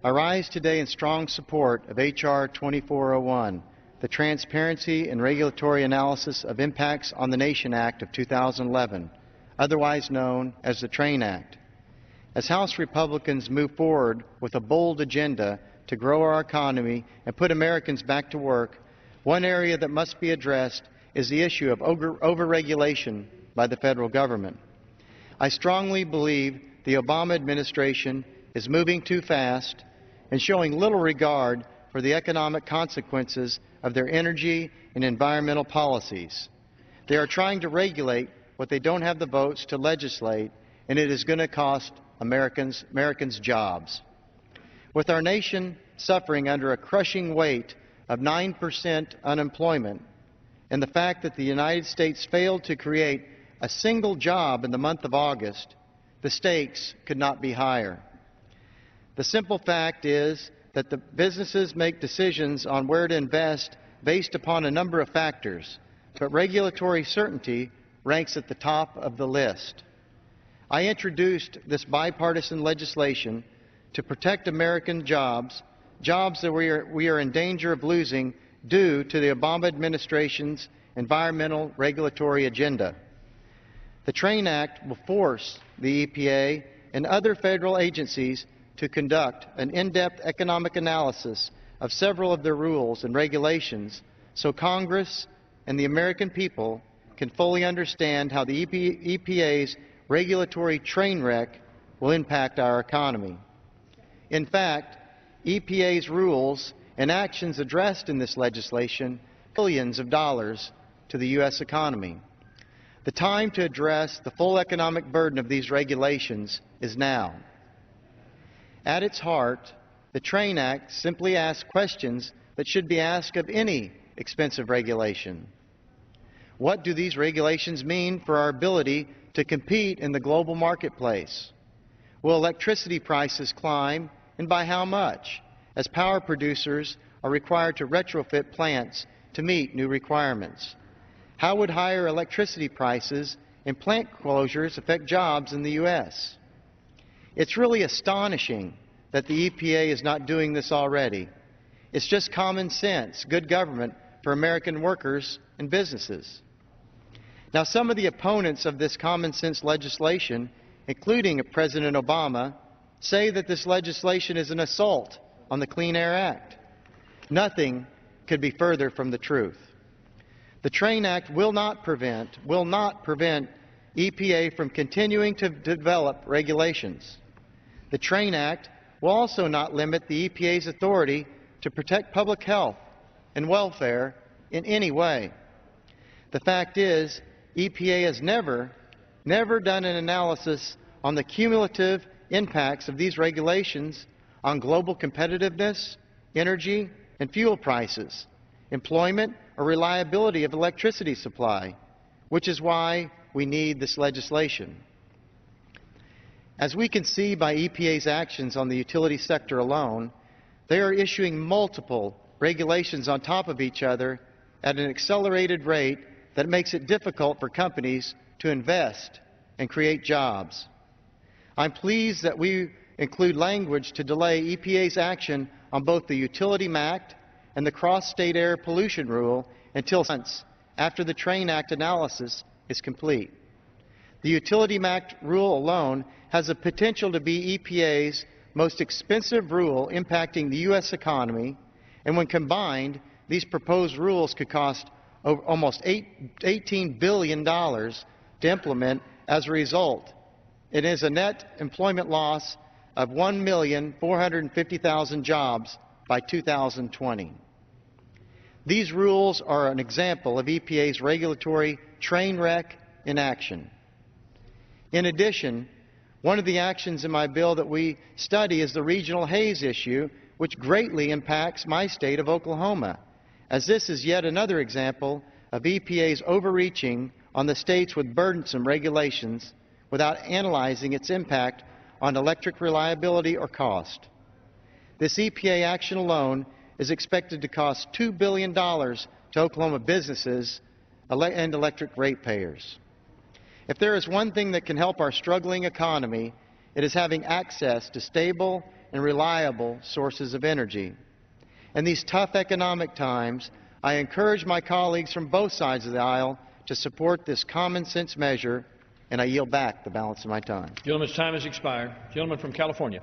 I rise today in strong support of H.R. 2401, the Transparency and Regulatory Analysis of Impacts on the Nation Act of 2011, otherwise known as the TRAIN Act. As House Republicans move forward with a bold agenda to grow our economy and put Americans back to work, one area that must be addressed is the issue of overregulation by the federal government. I strongly believe the Obama administration is moving too fast and showing little regard for the economic consequences of their energy and environmental policies. They are trying to regulate what they don't have the votes to legislate, and it is going to cost Americans jobs. With our nation suffering under a crushing weight of 9% unemployment, and the fact that the United States failed to create a single job in the month of August, the stakes could not be higher. The simple fact is that the businesses make decisions on where to invest based upon a number of factors, but regulatory certainty ranks at the top of the list. I introduced this bipartisan legislation to protect American jobs that we are in danger of losing due to the Obama administration's environmental regulatory agenda. The TRAIN Act will force the EPA and other federal agencies to conduct an in-depth economic analysis of several of their rules and regulations so Congress and the American people can fully understand how the EPA's regulatory train wreck will impact our economy. In fact, EPA's rules and actions addressed in this legislation billions of dollars to the U.S. economy. The time to address the full economic burden of these regulations is now. At its heart, the TRAIN Act simply asks questions that should be asked of any expensive regulation. What do these regulations mean for our ability to compete in the global marketplace? Will electricity prices climb, and by how much, as power producers are required to retrofit plants to meet new requirements? How would higher electricity prices and plant closures affect jobs in the U.S.? It's really astonishing that the EPA is not doing this already. It's just common sense, good government for American workers and businesses. Now, some of the opponents of this common sense legislation, including President Obama, say that this legislation is an assault on the Clean Air Act. Nothing could be further from the truth. The TRAIN Act will not prevent EPA from continuing to develop regulations. The TRAIN Act will also not limit the EPA's authority to protect public health and welfare in any way. The fact is, EPA has never done an analysis on the cumulative impacts of these regulations on global competitiveness, energy and fuel prices, employment, or reliability of electricity supply, which is why we need this legislation. As we can see by EPA's actions on the utility sector alone, they are issuing multiple regulations on top of each other at an accelerated rate that makes it difficult for companies to invest and create jobs. I'm pleased that we include language to delay EPA's action on both the Utility Act and the Cross-State Air Pollution Rule until months after the TRAIN Act analysis is complete. The Utility Act rule alone has the potential to be EPA's most expensive rule impacting the U.S. economy, and when combined, these proposed rules could cost almost $18 billion to implement as a result. It is a net employment loss of 1,450,000 jobs by 2020. These rules are an example of EPA's regulatory train wreck in action. In addition, one of the actions in my bill that we study is the regional haze issue, which greatly impacts my state of Oklahoma, as this is yet another example of EPA's overreaching on the states with burdensome regulations without analyzing its impact on electric reliability or cost. This EPA action alone is expected to cost $2 billion to Oklahoma businesses and electric ratepayers. If there is one thing that can help our struggling economy, it is having access to stable and reliable sources of energy. In these tough economic times, I encourage my colleagues from both sides of the aisle to support this common sense measure, and I yield back the balance of my time. Gentleman's time has expired. Gentleman from California.